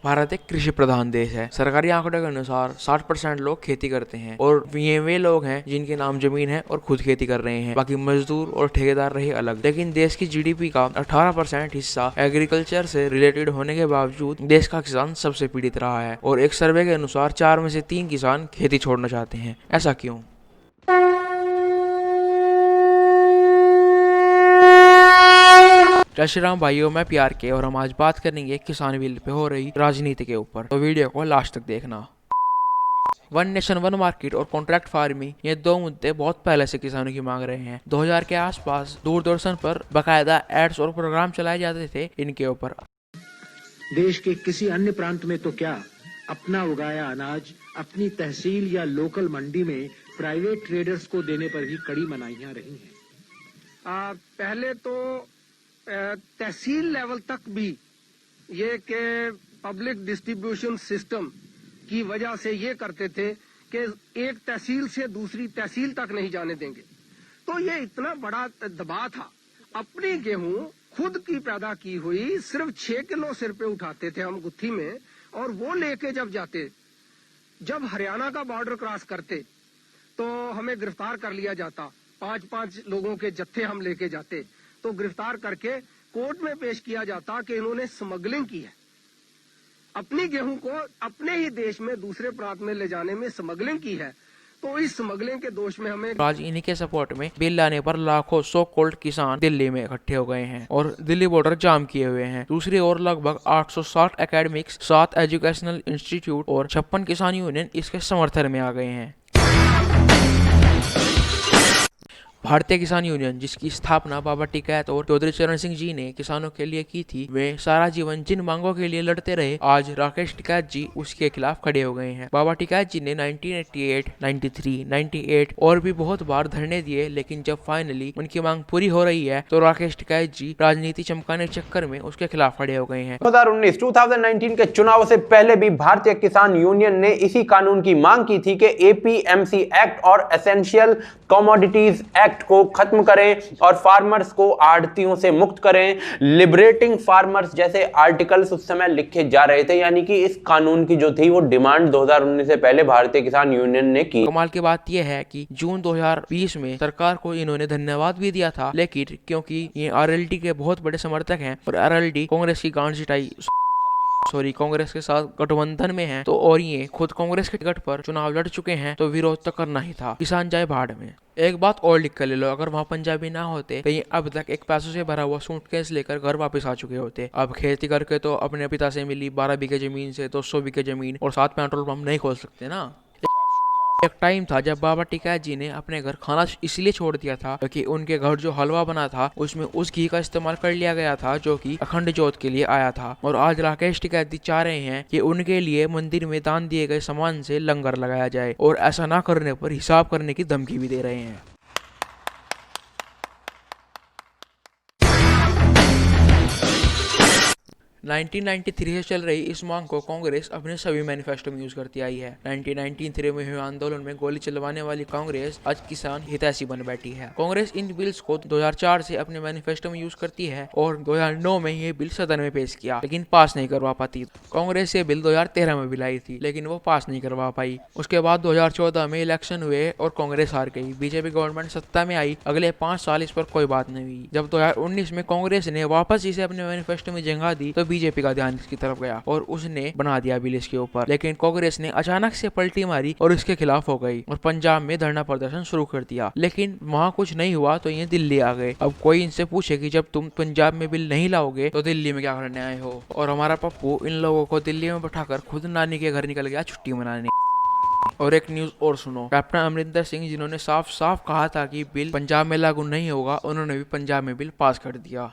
भारत एक कृषि प्रधान देश है। सरकारी आंकड़ों के अनुसार 60% लोग खेती करते हैं और ये वे लोग हैं जिनके नाम जमीन है और खुद खेती कर रहे हैं। बाकी मजदूर और ठेकेदार रहे अलग। लेकिन देश की जीडीपी का 18% हिस्सा एग्रीकल्चर से रिलेटेड होने के बावजूद देश का किसान सबसे पीड़ित रहा है और एक सर्वे के अनुसार 4 में से 3 किसान खेती छोड़ना चाहते हैं। ऐसा क्यों? जय श्री राम भाइयों, मैं प्यार के और हम आज बात करेंगे किसान बिल पे हो रही राजनीति के ऊपर, तो वीडियो को लास्ट तक देखना। वन नेशन वन मार्केट और कॉन्ट्रैक्ट फार्मिंग, ये दो मुद्दे बहुत पहले से किसानों की मांग रहे हैं। 2000 के आसपास दूरदर्शन पर बाकायदा एड्स और प्रोग्राम चलाए जाते थे इनके ऊपर। देश के किसी अन्य प्रांत में तो क्या, अपना उगाया अनाज अपनी तहसील या लोकल मंडी में प्राइवेट ट्रेडर्स को देने पर भी कड़ी मनाहियां रही हैं। पहले तो तहसील लेवल तक भी ये के पब्लिक डिस्ट्रीब्यूशन सिस्टम की वजह से ये करते थे कि एक तहसील से दूसरी तहसील तक नहीं जाने देंगे। तो ये इतना बड़ा दबाव था। अपनी गेहूं खुद की पैदा की हुई सिर्फ 6 किलो सिर पे उठाते थे हम गुत्थी में, और वो लेके जब जाते, जब हरियाणा का बॉर्डर क्रॉस करते तो हमें गिरफ्तार कर लिया जाता। 5-5 लोगों के जत्थे हम लेके जाते तो गिरफ्तार करके कोर्ट में पेश किया जाता कि इन्होंने स्मगलिंग की है। अपनी गेहूं को अपने ही देश में दूसरे प्रांत में ले जाने में स्मगलिंग की है। तो इस स्मगलिंग के दोष में हमें आज इन्हीं के सपोर्ट में बिल लाने पर लाखों सो कॉल्ड किसान दिल्ली में इकट्ठे हो गए हैं और दिल्ली बॉर्डर जाम किए हुए हैं। दूसरी ओर लगभग 860 एकेडमिक्स, 7 एजुकेशनल इंस्टीट्यूट और 56 किसान यूनियन इसके समर्थन में आ गए हैं। भारतीय किसान यूनियन, जिसकी स्थापना बाबा टिकैत और चौधरी चरण सिंह जी ने किसानों के लिए की थी, वे सारा जीवन जिन मांगों के लिए लड़ते रहे, आज राकेश टिकैत जी उसके खिलाफ खड़े हो गए हैं। बाबा टिकैत जी ने 1988, 93, 98 और भी बहुत बार धरने दिए, लेकिन जब फाइनली उनकी मांग पूरी हो रही है तो राकेश टिकैत जी राजनीति चमकाने के चक्कर में उसके खिलाफ खड़े हो गए हैं। 2019 के चुनाव से पहले भी भारतीय किसान यूनियन ने इसी कानून की मांग की थी कि एपीएमसी एक्ट और एसेंशियल कमोडिटीज एक्ट को खत्म करें और फार्मर्स को आड़तियों से मुक्त करें। लिबरेटिंग फार्मर्स जैसे आर्टिकल्स उस समय लिखे जा रहे थे, यानी कि इस कानून की जो थी वो डिमांड 2019 से पहले भारतीय किसान यूनियन ने की। कमाल की बात यह है कि जून 2020 में सरकार को इन्होंने धन्यवाद भी दिया था, लेकिन क्योंकि ये आरएलडी के बहुत बड़े समर्थक हैं और आरएलडी कांग्रेस की गांड जिटाई कांग्रेस के साथ गठबंधन में है, तो और ये खुद कांग्रेस के टिकट पर चुनाव लड़ चुके हैं, तो विरोध तो करना ही था। किसान जाए भाड़ में। एक बात और लिख कर ले लो, अगर वहाँ पंजाबी ना होते तो ये अब तक एक पैसों से भरा हुआ सूटकेस लेकर घर वापस आ चुके होते। अब खेती करके तो अपने पिता से मिली 12 बीघे जमीन से 200 बीघे जमीन और 7 पेट्रोल पंप नहीं खोल सकते ना। एक टाइम था जब बाबा टिकैत जी ने अपने घर खाना इसलिए छोड़ दिया था क्योंकि उनके घर जो हलवा बना था उसमें उस घी का इस्तेमाल कर लिया गया था जो कि अखंड ज्योत के लिए आया था। और आज राकेश टिकैत जी चाह रहे हैं कि उनके लिए मंदिर में दान दिए गए सामान से लंगर लगाया जाए, और ऐसा ना करने पर हिसाब करने की धमकी भी दे रहे हैं। 1993 से चल रही इस मांग को कांग्रेस अपने सभी मैनिफेस्टो में यूज करती आई है। 1993 में हुए आंदोलन में गोली चलवाने वाली कांग्रेस आज किसान हितैषी बन बैठी है। कांग्रेस इन बिल्स को 2004 से अपने मैनिफेस्टो में यूज करती है और 2009 में ये बिल सदन में पेश किया, लेकिन पास नहीं करवा पाती। कांग्रेस ये बिल 2013 में भी लाई थी, लेकिन वो पास नहीं करवा पाई। उसके बाद 2014 में इलेक्शन हुए और कांग्रेस हार गई। बीजेपी गवर्नमेंट सत्ता में आई। अगले 5 साल इस पर कोई बात नहीं हुई। जब 2019 में कांग्रेस ने वापस इसे अपने मैनिफेस्टो में जगह दी तो बीजेपी का ध्यान इसकी तरफ गया और उसने बना दिया बिल इसके ऊपर। लेकिन कांग्रेस ने अचानक से पलटी मारी और इसके खिलाफ हो गई और पंजाब में धरना प्रदर्शन शुरू कर दिया। लेकिन वहाँ कुछ नहीं हुआ तो ये दिल्ली आ गए। अब कोई इनसे पूछे कि जब तुम पंजाब में बिल नहीं लाओगे तो दिल्ली में क्या करने आए हो, और हमारा पप्पू इन लोगों को दिल्ली में बैठाकर खुद नानी के घर निकल गया छुट्टी मनाने। और एक न्यूज और सुनो, कैप्टन अमरिंदर सिंह जिन्होंने साफ साफ कहा था कि बिल पंजाब में लागू नहीं होगा, उन्होंने भी पंजाब में बिल पास कर दिया।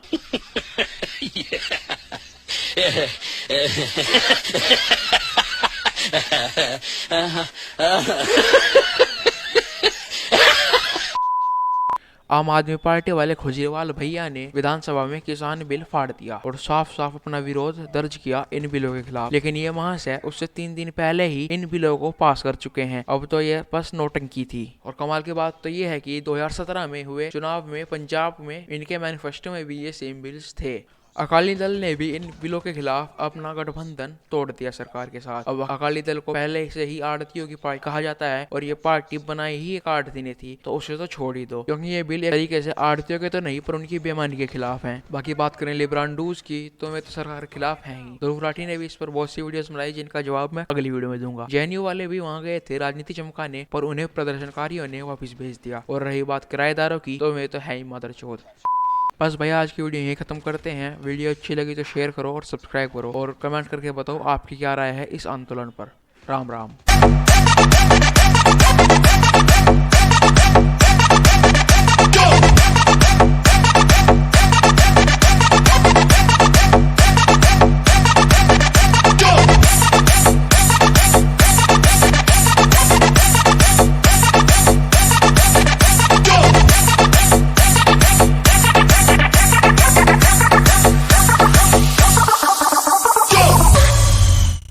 आम आदमी पार्टी वाले खुजरीवाल भैया ने विधानसभा में किसान बिल फाड़ दिया और साफ साफ अपना विरोध दर्ज किया इन बिलों के खिलाफ। लेकिन ये महाशय उससे 3 दिन पहले ही इन बिलों को पास कर चुके हैं। अब तो ये बस नौटंकी थी। और कमाल की बात तो ये है कि 2017 में हुए चुनाव में पंजाब में इनके मैनिफेस्टो में भी ये सेम बिल्स थे। अकाली दल ने भी इन बिलों के खिलाफ अपना गठबंधन तोड़ दिया सरकार के साथ। अब अकाली दल को पहले से ही आड़तियों की पार्टी कहा जाता है और ये पार्टी बनाई ही एक आड़ती ने थी, तो उसे तो छोड़ ही दो, क्योंकि ये बिल एक तरीके से आड़तियों के तो नहीं पर उनकी बेईमानी के खिलाफ है। बाकी बात करें लिब्रांडूज की, तो वे तो सरकार के खिलाफ है ही। ध्रुव राठी ने भी इस पर बहुत सी वीडियोस बनाई, जिनका जवाब मैं अगली वीडियो में दूंगा। जेएनयू वाले भी वहाँ गए थे राजनीति चमकाने, पर उन्हें प्रदर्शनकारियों ने वापस भेज दिया। और रही बात किराएदारों की, तो वे तो है ही मदरचोद। बस भैया आज की वीडियो यहीं खत्म करते हैं। वीडियो अच्छी लगी तो शेयर करो और सब्सक्राइब करो और कमेंट करके बताओ आपकी क्या राय है इस आंदोलन पर। राम राम।